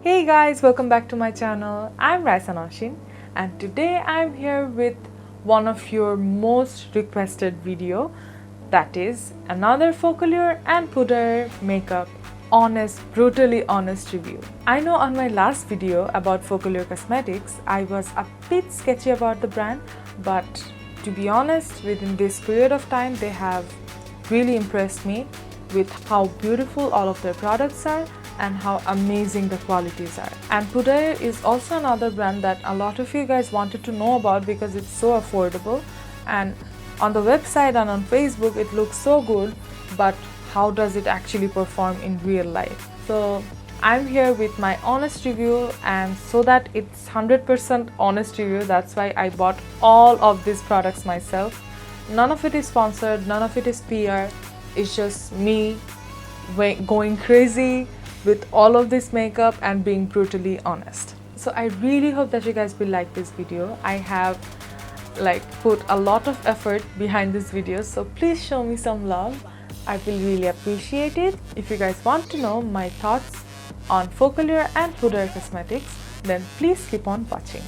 Hey guys, welcome back to my channel. I'm Raisa Naushin and today I'm here with one of your most requested video, that is another Focallure and Pudaier makeup honest, brutally honest review. I know on my last video about Focallure Cosmetics I was a bit sketchy about the brand, but to be honest, within this period of time they have really impressed me with how beautiful all of their products are and how amazing the qualities are. And Pudaier is also another brand that a lot of you guys wanted to know about because it's so affordable, and on the website and on Facebook it looks so good, but how does it actually perform in real life? So I'm here with my honest review, and so that it's 100% honest review, that's why I bought all of these products myself. None of it is sponsored, none of it is PR, it's just me going crazy with all of this makeup and being brutally honest. So I really hope that you guys will like this video. I have put a lot of effort behind this video, so please show me some love. I will really appreciate it. If you guys want to know my thoughts on Focallure and Pudaier Cosmetics, then please keep on watching.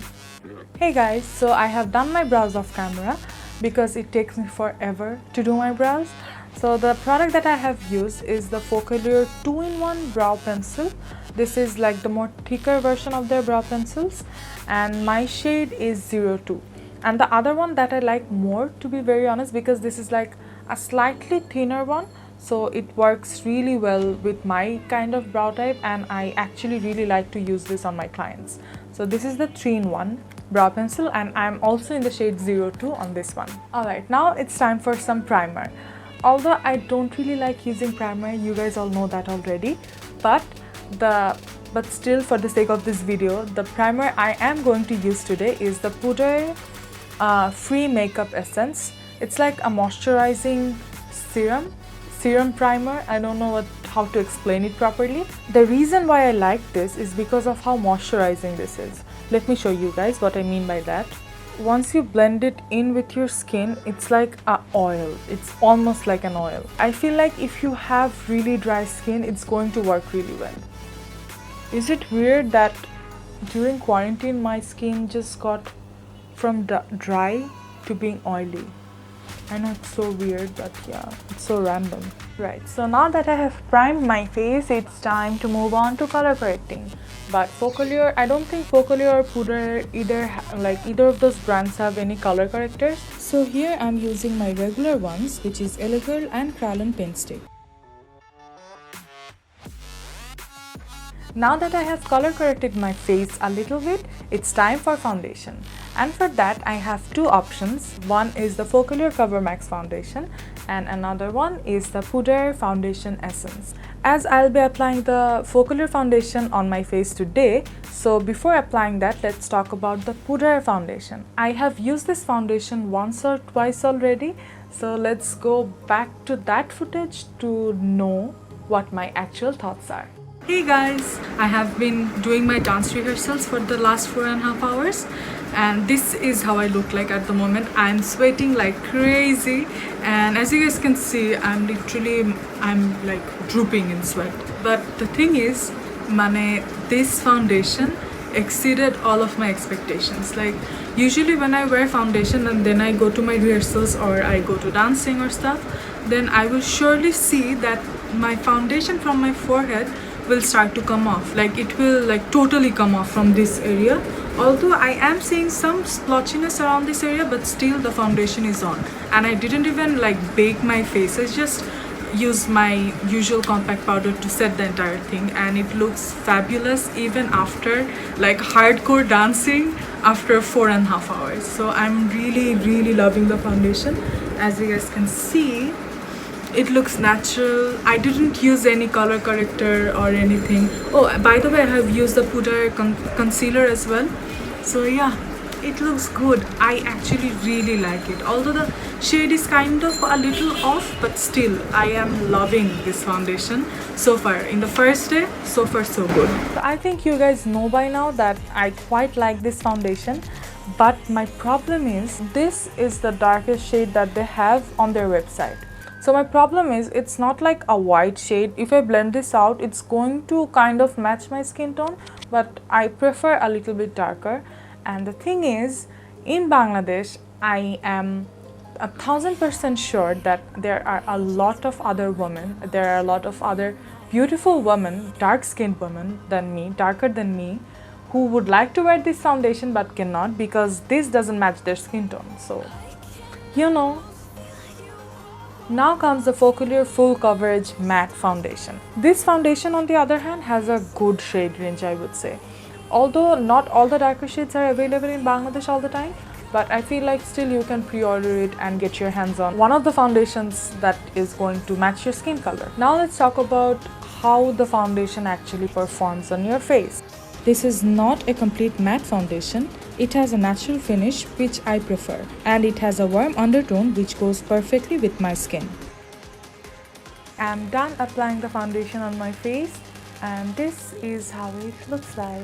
Hey guys, so I have done my brows off camera because it takes me forever to do my brows. So the product that I have used is the Focallure 2-in-1 brow pencil. This is like the more thicker version of their brow pencils, and my shade is 02. And the other one that I like more, to be very honest, because this is like a slightly thinner one, so it works really well with my kind of brow type, and I actually really like to use this on my clients. So this is the 3-in-1 brow pencil, and I'm also in the shade 02 on this one. Alright, now it's time for some primer. Although I don't really like using primer, you guys all know that already, but still, for the sake of this video, the primer I am going to use today is the Pudaier Free Makeup Essence. It's like a moisturizing serum primer. I don't know how to explain it properly. The reason why I like this is because of how moisturizing this is. Let me show you guys what I mean by that. Once you blend it in with your skin, it's like an oil. It's almost like an oil. I feel like if you have really dry skin, it's going to work really well. Is it weird that during quarantine my skin just got from dry to being oily? I know it's so weird, but yeah, it's so random. Right, so now that I have primed my face, it's time to move on to color correcting. But Focallure, I don't think Focallure or Pudaier either of those brands have any color correctors. So here I'm using my regular ones, which is Elegirl and Kralin Paint Stick. Now that I have color corrected my face a little bit, it's time for foundation. And for that I have two options. One is the Focallure Covermax foundation and another one is the Pudaier Foundation Essence. As I'll be applying the Focallure foundation on my face today, so before applying that, let's talk about the Pudaier foundation. I have used this foundation once or twice already, so let's go back to that footage to know what my actual thoughts are. Hey guys, I have been doing my dance rehearsals for the last 4.5 hours, and this is how I look like at the moment. I'm sweating like crazy, and as you guys can see, I'm like drooping in sweat. But the thing is, this foundation exceeded all of my expectations. Like usually when I wear foundation and then I go to my rehearsals or I go to dancing or stuff, then I will surely see that my foundation from my forehead will start to come off. Like it will totally come off from this area. Although I am seeing some splotchiness around this area, but still the foundation is on. And I didn't even bake my face. I just used my usual compact powder to set the entire thing, and it looks fabulous even after hardcore dancing after 4.5 hours. So I'm really loving the foundation. As you guys can see, it looks natural. I didn't use any color corrector or anything. Oh, by the way, I have used the Pudaier concealer as well. So yeah, it looks good. I actually really like it. Although the shade is kind of a little off, but still I am loving this foundation so far. In the first day, so far so good. So I think you guys know by now that I quite like this foundation, but my problem is this is the darkest shade that they have on their website. So my problem is it's not like a white shade. If I blend this out, it's going to kind of match my skin tone, but I prefer a little bit darker. And the thing is, in Bangladesh, I am 1000% sure that there are a lot of other women, there are a lot of other beautiful women, dark-skinned women than me, darker than me, who would like to wear this foundation but cannot because this doesn't match their skin tone. So, you know. Now comes the Focallure Full Coverage Matte Foundation. This foundation, on the other hand, has a good shade range, I would say. Although not all the darker shades are available in Bangladesh all the time, but I feel like still you can pre-order it and get your hands on one of the foundations that is going to match your skin color. Now let's talk about how the foundation actually performs on your face. This is not a complete matte foundation. It has a natural finish which I prefer, and it has a warm undertone which goes perfectly with my skin. I'm done applying the foundation on my face, and this is how it looks like.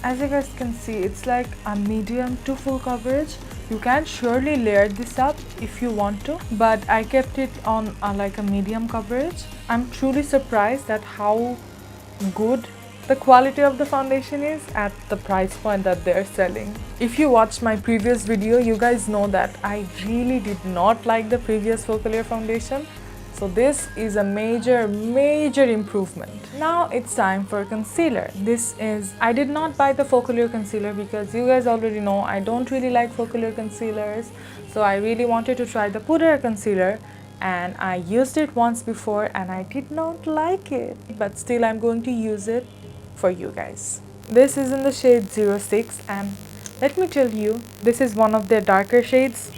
As you guys can see, it's like a medium to full coverage. You can surely layer this up if you want to, but I kept it on like a medium coverage. I'm truly surprised at how good the quality of the foundation is at the price point that they're selling. If you watched my previous video, you guys know that I really did not like the previous Focallure foundation. So this is a major improvement. Now it's time for concealer. I did not buy the Focallure concealer because you guys already know I don't really like Focallure concealers. So I really wanted to try the Pudaier concealer, and I used it once before and I did not like it. But still I'm going to use it for you guys. This is in the shade 06, and let me tell you, this is one of their darker shades,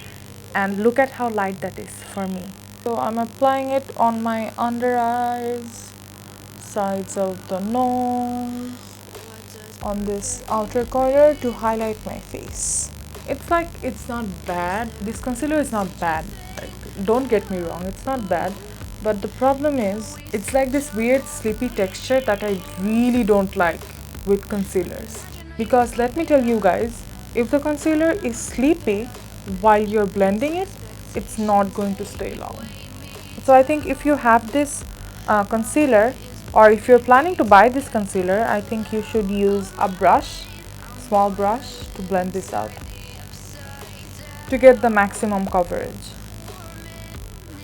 and look at how light that is for me. So I'm applying it on my under eyes, sides of the nose, on this outer corner to highlight my face. It's not bad. This concealer is not bad. Like, don't get me wrong, it's not bad. But the problem is, it's like this weird sleepy texture that I really don't like with concealers. Because let me tell you guys, if the concealer is sleepy while you're blending it, it's not going to stay long. So I think if you have this concealer, or if you're planning to buy this concealer, I think you should use a brush, small brush, to blend this out to get the maximum coverage.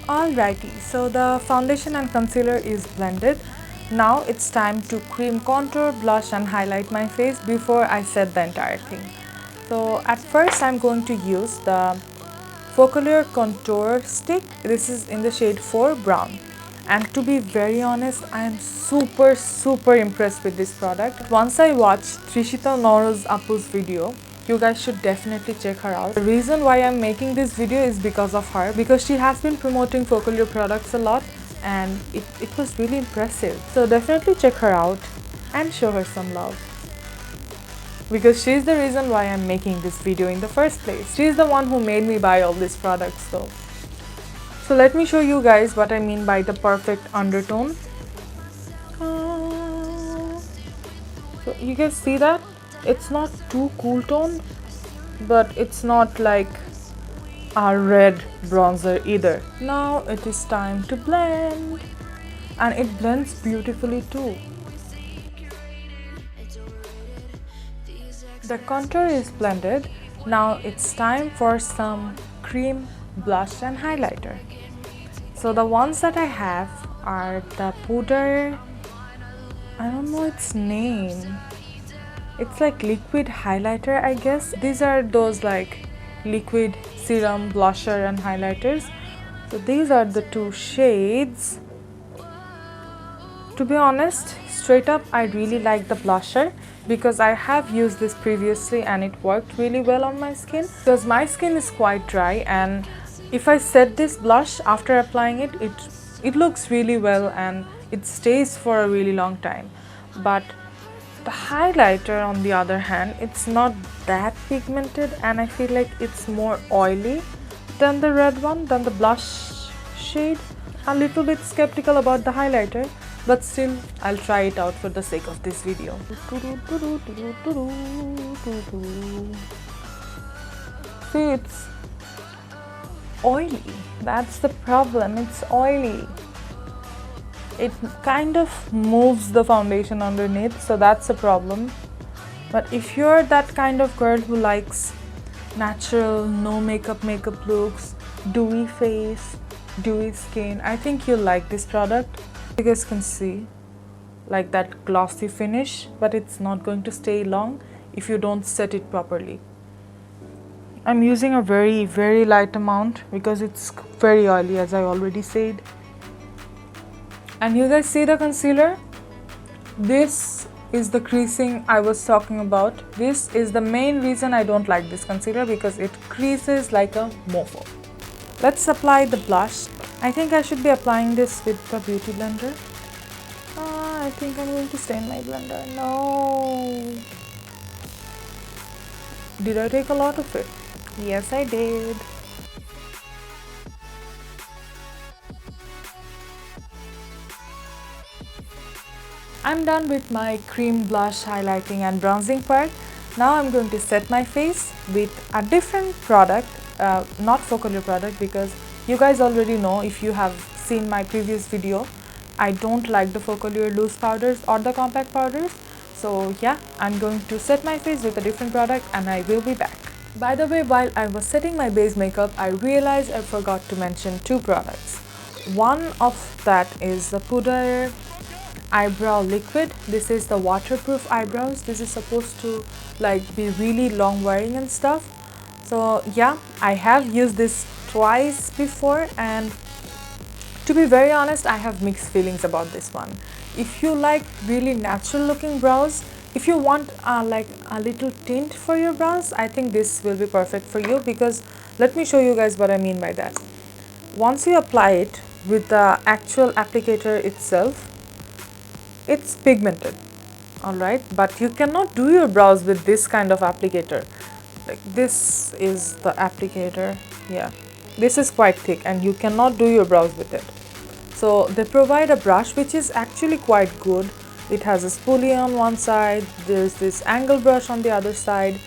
Alrighty, so the foundation and concealer is blended. Now it's time to cream contour, blush and highlight my face before I set the entire thing. So at first I'm going to use the Focallure contour stick. This is in the shade 4 brown. And to be very honest, I am super impressed with this product. Once I watched Trishita Noroz Apu's video, you guys should definitely check her out. The reason why I'm making this video is because of her, because she has been promoting Focallure products a lot and it was really impressive. So definitely check her out and show her some love, because she's the reason why I'm making this video in the first place. She's the one who made me buy all these products though. So let me show you guys what I mean by the perfect undertone. So you guys see that? It's not too cool toned, but it's not like a red bronzer either. Now it is time to blend, and it blends beautifully too. The contour is blended. Now it's time for some cream, blush and highlighter. So the ones that I have are the Pudaier, I don't know its name. It's like liquid highlighter, I guess. These are those like liquid serum, blusher and highlighters. So these are the two shades. To be honest, straight up, I really like the blusher because I have used this previously and it worked really well on my skin. Because my skin is quite dry, and if I set this blush after applying it, it looks really well and it stays for a really long time. But the highlighter, on the other hand, it's not that pigmented and I feel like it's more oily than the red one, than the blush shade. I'm a little bit skeptical about the highlighter, but still I'll try it out for the sake of this video. See, it's oily. That's the problem, it's oily. It kind of moves the foundation underneath, so that's the problem. But if you're that kind of girl who likes natural, no makeup looks, dewy face, dewy skin, I think you'll like this product. You guys can see like that glossy finish, but it's not going to stay long if you don't set it properly. I'm using a very light amount because it's very oily, as I already said. And you guys see the concealer? This is the creasing I was talking about. This is the main reason I don't like this concealer, because it creases like a mofo. Let's apply the blush. I think I should be applying this with the beauty blender. I think I'm going to stain my blender. No. Did I take a lot of it? Yes, I did. I'm done with my cream blush, highlighting and bronzing part. Now I'm going to set my face with a different product, not Focallure product, because you guys already know, if you have seen my previous video, I don't like the Focallure loose powders or the compact powders. So yeah, I'm going to set my face with a different product and I will be back. By the way, while I was setting my base makeup, I realized I forgot to mention two products. One of that is the Pudaier eyebrow liquid. This is the waterproof eyebrows. This is supposed to like be really long wearing and stuff. So yeah, I have used this twice before, and to be very honest, I have mixed feelings about this one. If you like really natural looking brows, if you want like a little tint for your brows, I think this will be perfect for you, because let me show you guys what I mean by that. Once you apply it with the actual applicator itself, it's pigmented, alright, but you cannot do your brows with this kind of applicator. Like, this is the applicator. Yeah, this is quite thick and you cannot do your brows with it. So they provide a brush which is actually quite good. It has a spoolie on one side, there's this angle brush on the other side,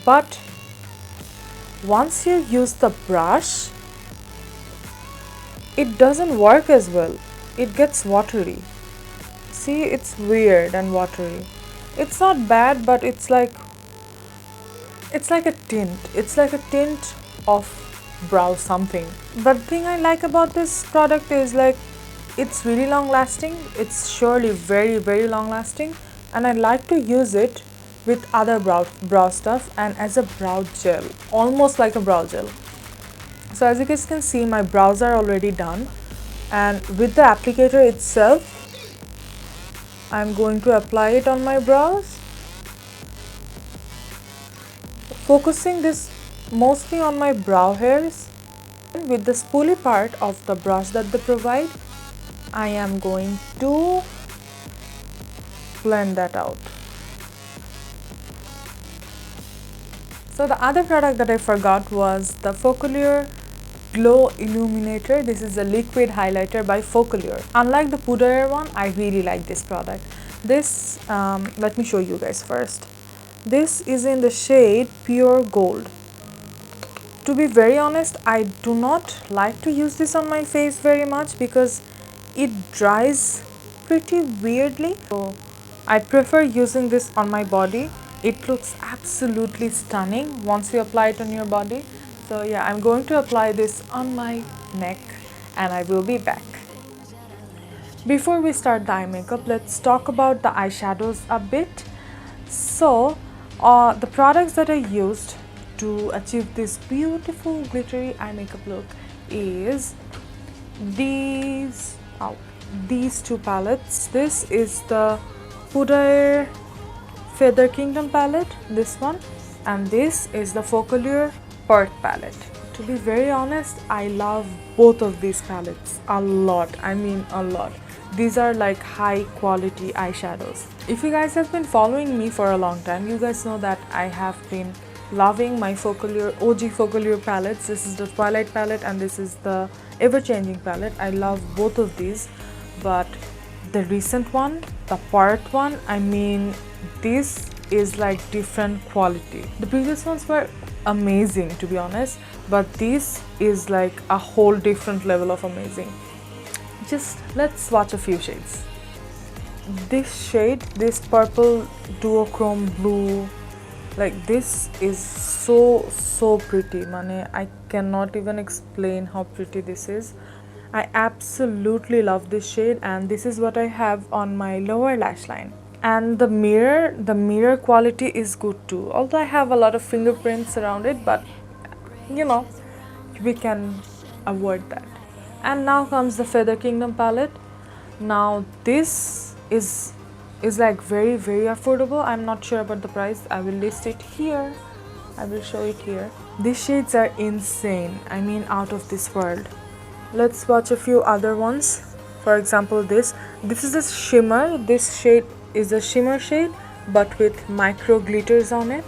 but once you use the brush, it doesn't work as well. It gets watery. See, it's weird and watery. It's not bad, but it's like a tint. It's like a tint of brow something. But the thing I like about this product is like, it's really long lasting. It's surely very long lasting, and I like to use it with other brow stuff and as a brow gel, almost like a brow gel. So as you guys can see, my brows are already done, and with the applicator itself, I'm going to apply it on my brows, focusing this mostly on my brow hairs. With the spoolie part of the brush that they provide, I am going to blend that out. So the other product that I forgot was the Focallure Glow Illuminator. This is a liquid highlighter by Focallure. Unlike the Pudaier one, I really like this product. This, let me show you guys first. This is in the shade Pure Gold. To be very honest, I do not like to use this on my face very much because it dries pretty weirdly. So I prefer using this on my body. It looks absolutely stunning once you apply it on your body. So yeah, I'm going to apply this on my neck and I will be back. Before we start the eye makeup, let's talk about the eyeshadows a bit. So the products that I used to achieve this beautiful glittery eye makeup look is these two palettes. This is the Pudaier Feather Kingdom palette, this one, and this is the Focallure Pearl palette. To be very honest, I love both of these palettes a lot. I mean a lot. These are like high quality eyeshadows. If you guys have been following me for a long time, you guys know that I have been loving my Focallure, OG Focallure palettes. This is the Twilight palette and this is the Ever-Changing palette. I love both of these, but the recent one, the part one, I mean, this is like different quality. The previous ones were amazing, to be honest, but this is like a whole different level of amazing. Just let's swatch a few shades. This shade, this purple duochrome blue, like this is so pretty. Mane, I cannot even explain how pretty this is. I absolutely love this shade, and this is what I have on my lower lash line. And the mirror quality is good too, although I have a lot of fingerprints around it, but you know, we can avoid that. And now comes the Feather Kingdom palette. Now this is like very affordable. I'm not sure about the price. I will list it here. I will show it here. These shades are insane. I mean, out of this world. Let's watch a few other ones. For example, this is a shimmer. This shade is a shimmer shade, but with micro glitters on it.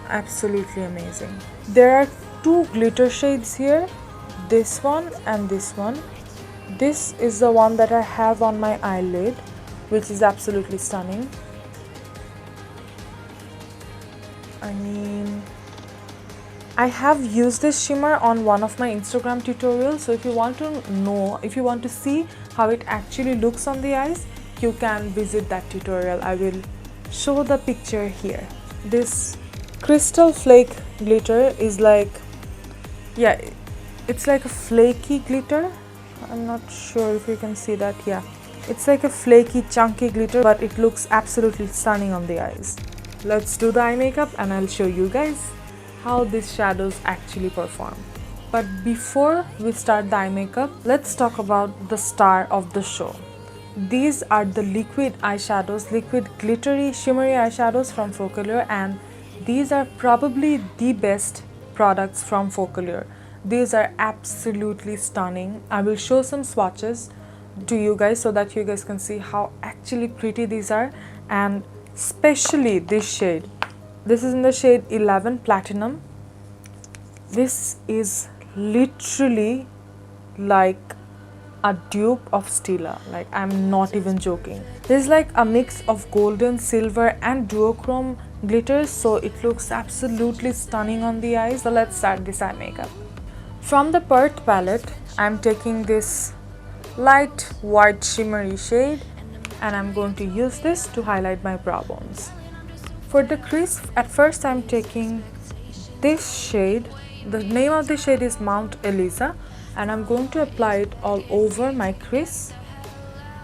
Absolutely amazing. There are two glitter shades here, this one and this one. This is the one that I have on my eyelid, which is absolutely stunning. I mean, I have used this shimmer on one of my Instagram tutorials, so if you want to know, if you want to see how it actually looks on the eyes, you can visit that tutorial. I will show the picture here. This crystal flake glitter is like, yeah, it's like a flaky glitter. I'm not sure if you can see that. Yeah, it's like a flaky chunky glitter, but it looks absolutely stunning on the eyes. Let's do the eye makeup and I'll show you guys how these shadows actually perform. But before we start the eye makeup, let's talk about the star of the show. These are the liquid eyeshadows, liquid glittery shimmery eyeshadows from Focallure, and these are probably the best products from Focallure. These are absolutely stunning. I will show some swatches to you guys so that you guys can see how actually pretty these are, and especially this shade. This is in the shade 11 Platinum. This is literally like a dupe of Stila. Like, I'm not even joking. This is like a mix of golden, silver and duochrome glitters, so it looks absolutely stunning on the eyes. So let's start this eye makeup. From the Perth palette, I'm taking this light white shimmery shade and I'm going to use this to highlight my brow bones. For the crease, at first I'm taking this shade. The name of the shade is Mount Eliza, and I'm going to apply it all over my crease,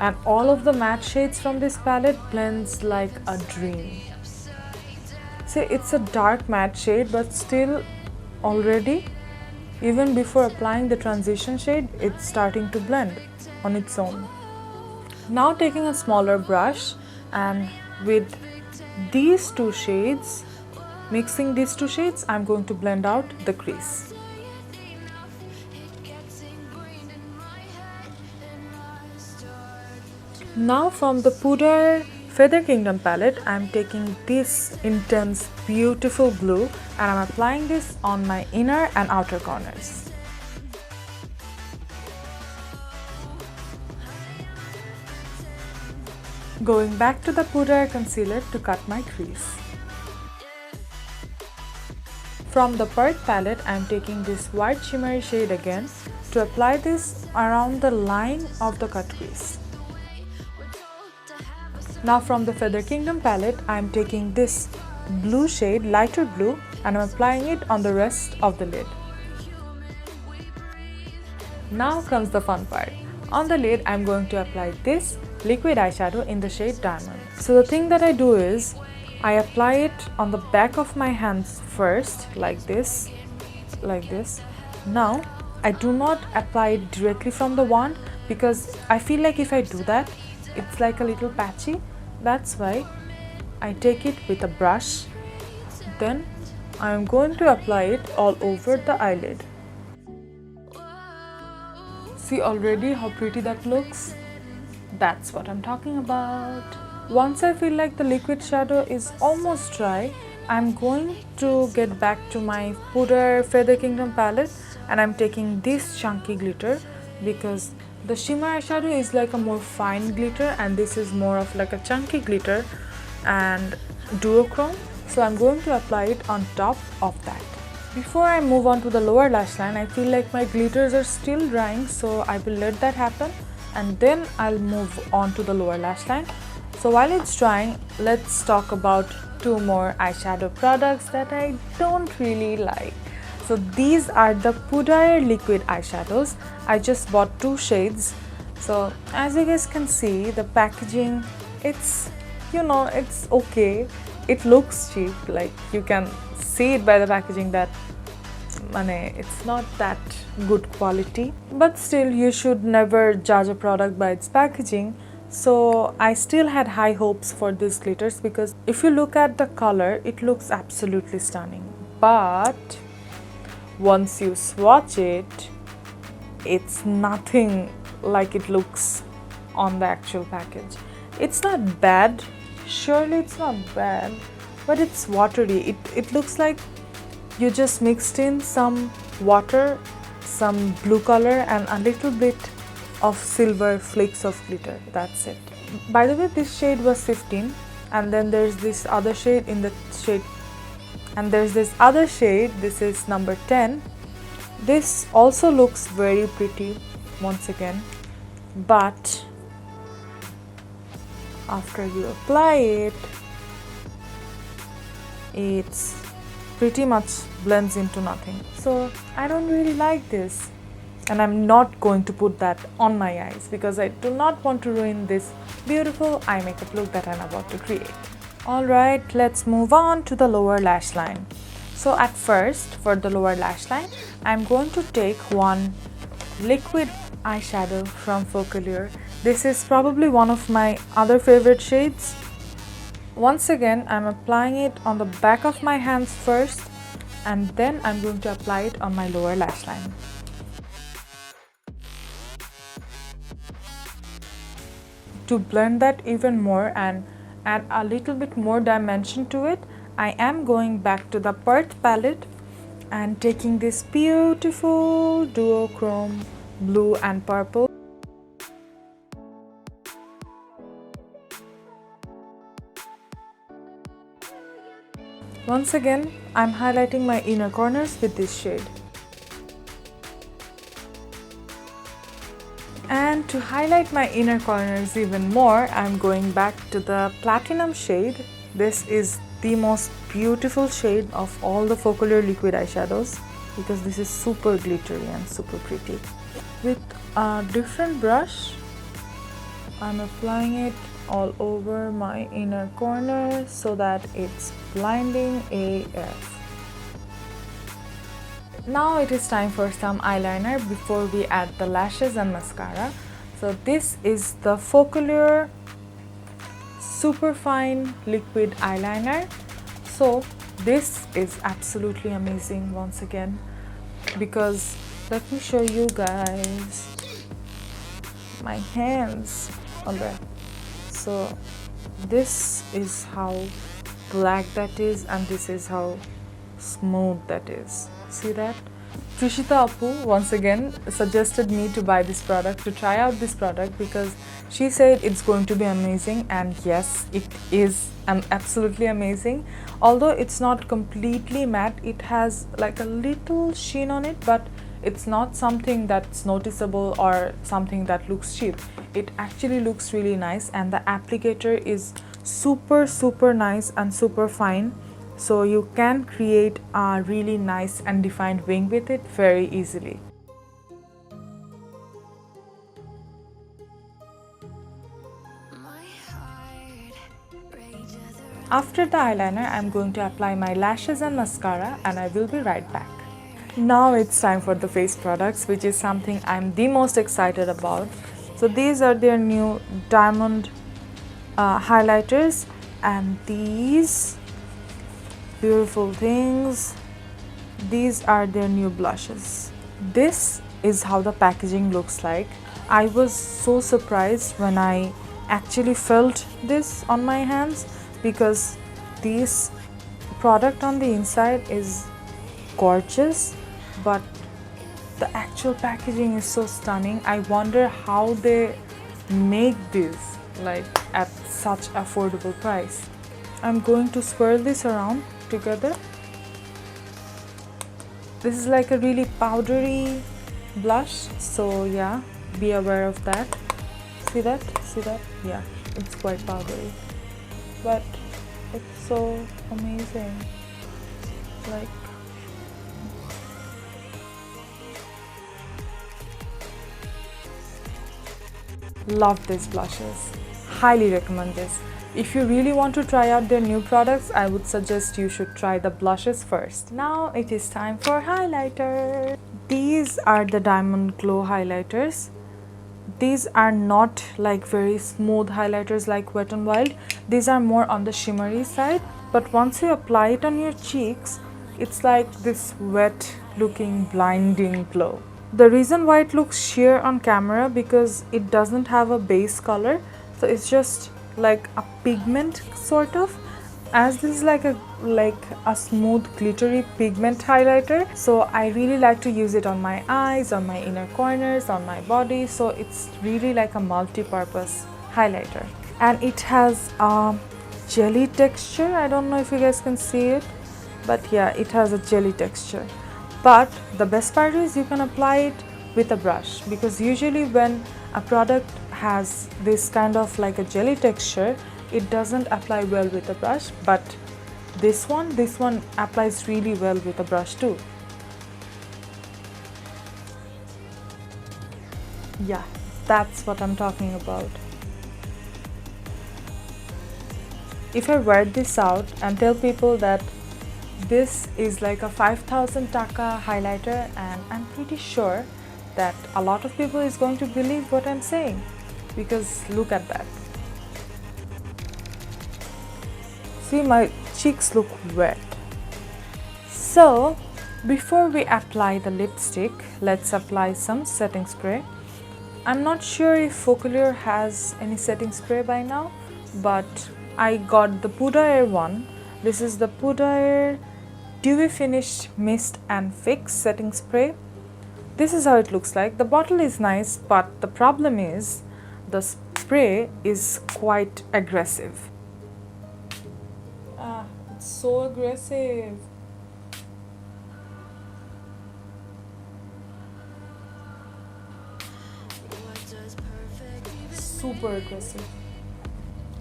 and all of the matte shades from this palette blends like a dream. See, it's a dark matte shade, but still already, even before applying the transition shade, it's starting to blend on its own. Now taking a smaller brush, and with these two shades, mixing these two shades, I'm going to blend out the crease. Now from the Pudaier Feather Kingdom palette, I'm taking this intense beautiful blue and I'm applying this on my inner and outer corners. Going back to the Pudaier concealer to cut my crease. From the Perth palette, I'm taking this white shimmery shade again to apply this around the line of the cut crease. Now from the Feather Kingdom palette, I am taking this blue shade, lighter blue, and I am applying it on the rest of the lid. Now comes the fun part. On the lid, I am going to apply this liquid eyeshadow in the shade Diamond. So the thing that I do is, I apply it on the back of my hands first, like this. Now, I do not apply it directly from the wand because I feel like if I do that, it's like a little patchy. That's why I take it with a brush. Then I am going to apply it all over the eyelid. See already how pretty that looks? That's what I'm talking about. Once I feel like the liquid shadow is almost dry, I'm going to get back to my Pudaier Feather Kingdom palette and I'm taking this chunky glitter because the shimmer eyeshadow is like a more fine glitter and this is more of like a chunky glitter and duochrome. So I'm going to apply it on top of that. Before I move on to the lower lash line, I feel like my glitters are still drying, so I will let that happen and then I'll move on to the lower lash line. So while it's drying, let's talk about two more eyeshadow products that I don't really like. So these are the Pudaier liquid eyeshadows. I just bought two shades. So as you guys can see, the packaging, it's, you know, it's okay. It looks cheap, like you can see it by the packaging that it's not that good quality, but still you should never judge a product by its packaging. So I still had high hopes for these glitters because if you look at the color, it looks absolutely stunning, but once you swatch it, it's nothing like it looks on the actual package. It's not bad, surely it's not bad, but it's watery. It looks like you just mixed in some water, some blue color and a little bit of silver flakes of glitter. That's it. By the way, this shade was 15, and then there's this other shade in the shade, and there's this other shade, this is number 10. This also looks very pretty once again, but after you apply it, it's pretty much blends into nothing. So I don't really like this, and I'm not going to put that on my eyes because I do not want to ruin this beautiful eye makeup look that I'm about to create. Alright, let's move on to the lower lash line. So at first, for the lower lash line, I'm going to take one liquid eyeshadow from Focallure. This is probably one of my other favorite shades. Once again, I'm applying it on the back of my hands first, and then I'm going to apply it on my lower lash line. To blend that even more and add a little bit more dimension to it, I am going back to the Perth palette and taking this beautiful duochrome blue and purple. Once again, I'm highlighting my inner corners with this shade. And to highlight my inner corners even more, I'm going back to the platinum shade. This is the most beautiful shade of all the Focallure liquid eyeshadows because this is super glittery and super pretty. With a different brush, I'm applying it all over my inner corner so that it's blinding AF. Now it is time for some eyeliner before we add the lashes and mascara. So this is the Focallure Superfine Liquid Eyeliner. So this is absolutely amazing once again because let me show you guys my hands. Alright, so this is how black that is and this is how smooth that is. See that? Trishita Appu once again suggested me to buy this product, to try out this product because she said it's going to be amazing, and yes, it is absolutely amazing. Although it's not completely matte, it has like a little sheen on it, but it's not something that's noticeable or something that looks cheap. It actually looks really nice, and the applicator is super nice and super fine. So you can create a really nice and defined wing with it very easily. After the eyeliner, I'm going to apply my lashes and mascara, and I will be right back. Now it's time for the face products, which is something I'm the most excited about. So these are their new diamond highlighters, and these beautiful things, these are their new blushes. This is how the packaging looks like. I was so surprised when I actually felt this on my hands because this product on the inside is gorgeous, but the actual packaging is so stunning. I wonder how they make this like at such affordable price. I'm going to swirl this around together. This is like a really powdery blush, so yeah, be aware of that. See that? See that? Yeah, it's quite powdery, but it's so amazing. Like, love these blushes. Highly recommend this. If you really want to try out their new products, I would suggest you should try the blushes first. Now it is time for highlighter. These are the Diamond Glow highlighters. These are not like very smooth highlighters like Wet n Wild. These are more on the shimmery side, but once you apply it on your cheeks, it's like this wet looking blinding glow. The reason why it looks sheer on camera because it doesn't have a base color, so it's just like a pigment sort of, as this is like a smooth glittery pigment highlighter. So I really like to use it on my eyes, on my inner corners, on my body, so it's really like a multi-purpose highlighter. And it has a jelly texture. I don't know if you guys can see it, but yeah, it has a jelly texture. But the best part is you can apply it with a brush, because usually when a product has this kind of like a jelly texture, it doesn't apply well with a brush, but this one applies really well with a brush too. Yeah, that's what I'm talking about. If I wear this out and tell people that this is like a 5,000 taka highlighter, and I'm pretty sure that a lot of people is going to believe what I'm saying, because look at that. See, my cheeks look wet. So before we apply the lipstick, let's apply some setting spray. I'm not sure if Focallure has any setting spray by now, but I got the Pudaier one. This is the Pudaier Dewy Finish Mist and Fix setting spray. This is how it looks like. The bottle is nice, but the problem is the spray is quite aggressive. It's so aggressive. Super aggressive.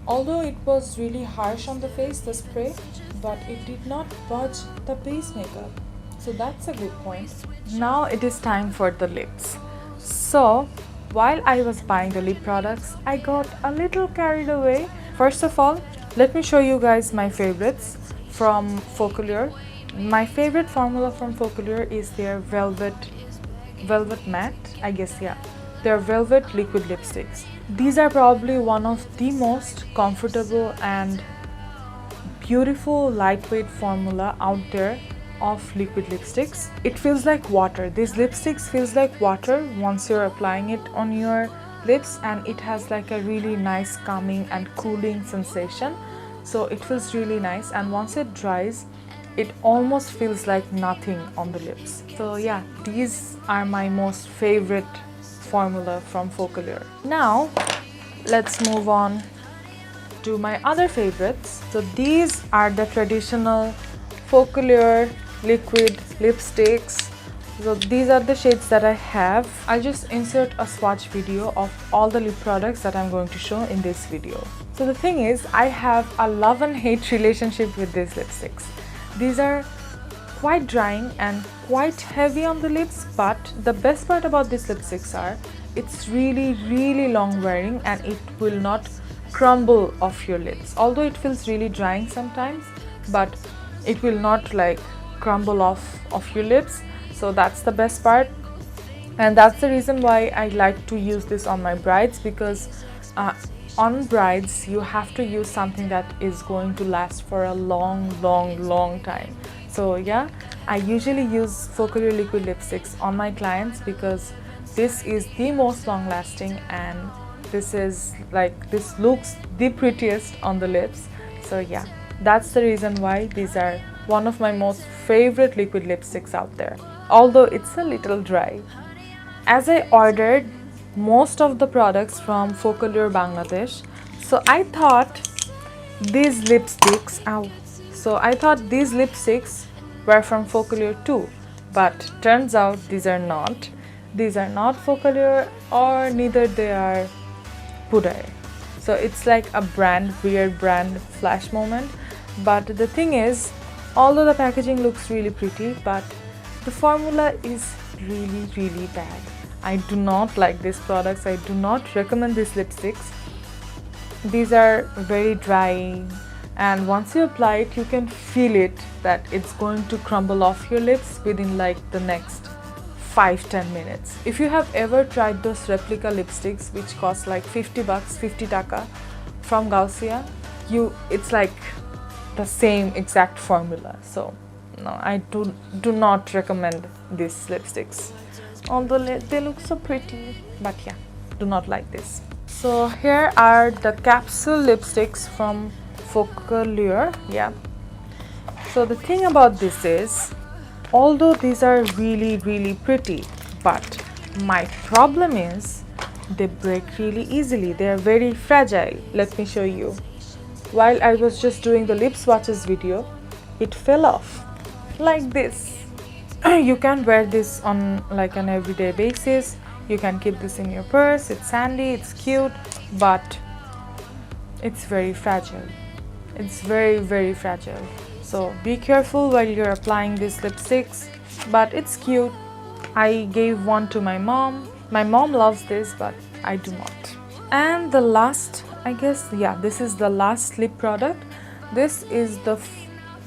Although it was really harsh on the face, the spray, but it did not budge the base makeup. So that's a good point. Now it is time for the lips. So while I was buying the lip products, I got a little carried away. First of all, let me show you guys my favorites from Focallure. My favorite formula from Focallure is their Velvet Matte, I guess, yeah. Their Velvet Liquid Lipsticks. These are probably one of the most comfortable and beautiful lightweight formula out there of liquid lipsticks. It feels like water. These lipsticks feels like water once you're applying it on your lips, and it has like a really nice calming and cooling sensation. So it feels really nice, and once it dries, it almost feels like nothing on the lips. So yeah, these are my most favorite formula from Focallure. Now let's move on to my other favorites. So these are the traditional Focallure liquid lipsticks. So these are the shades that I have. I'll just insert a swatch video of all the lip products that I'm going to show in this video. So the thing is, I have a love and hate relationship with these lipsticks. These are quite drying and quite heavy on the lips, but the best part about these lipsticks are it's really long wearing, and it will not crumble off your lips. Although it feels really drying sometimes, but it will not like crumble off of your lips. So that's the best part, and that's the reason why I like to use this on my brides, because on brides you have to use something that is going to last for a long time. So yeah, I usually use Focallure liquid lipsticks on my clients because this is the most long lasting, and this looks the prettiest on the lips. So yeah, that's the reason why these are one of my most favorite liquid lipsticks out there, although it's a little dry. As I ordered most of the products from Focallure Bangladesh, so I thought these lipsticks. Ow. So I thought these lipsticks were from Focallure too, but turns out these are not. These are not Focallure, or neither they are Pudaier. So it's like a weird brand flash moment. But the thing is, although the packaging looks really pretty, but the formula is really bad. I do not like these products. I do not recommend these lipsticks. These are very dry, and once you apply it, you can feel it that it's going to crumble off your lips within like the next 5-10 minutes. If you have ever tried those replica lipsticks which cost like 50 bucks, 50 taka from Gausia, it's like the same exact formula. So no, I do not recommend these lipsticks, although they look so pretty, but yeah, do not like this. So here are the capsule lipsticks from Focallure. Yeah, so the thing about this is, although these are really pretty, but my problem is they break really easily. They are very fragile. Let me show you. While I was just doing the lip swatches video, it fell off like this. You can wear this on like an everyday basis. You can keep this in your purse. It's handy, it's cute, but it's very fragile. It's very fragile. So be careful while you're applying these lipsticks, but it's cute. I gave one to my mom. My mom loves this, but I do not. And the last, I guess, yeah, this is the last lip product. This is the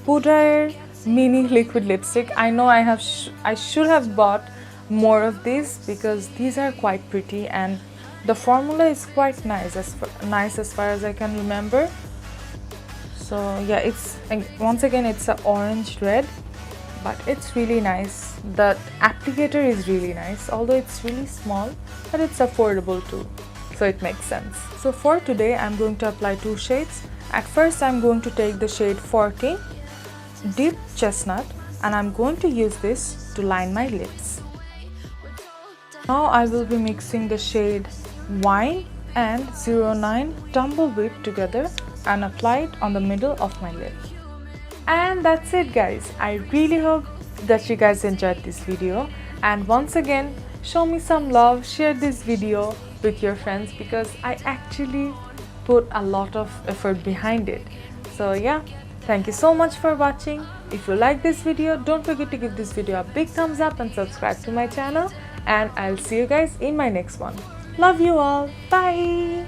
Pudaier mini liquid lipstick. I know I should have bought more of these because these are quite pretty, and the formula is quite nice as far as I can remember. So yeah, it's once again it's an orange red, but it's really nice. The applicator is really nice, although it's really small, but it's affordable too, so it makes sense. So for today I'm going to apply 2 shades. At first I'm going to take the shade 14 Deep Chestnut, and I'm going to use this to line my lips. Now I will be mixing the shade Wine and 09 Tumbleweed together and apply it on the middle of my lip. And that's it guys. I really hope that you guys enjoyed this video, and once again, show me some love, share this video with your friends because I actually put a lot of effort behind it. So yeah, thank you so much for watching. If you like this video, don't forget to give this video a big thumbs up and subscribe to my channel, and I'll see you guys in my next one. Love you all. Bye.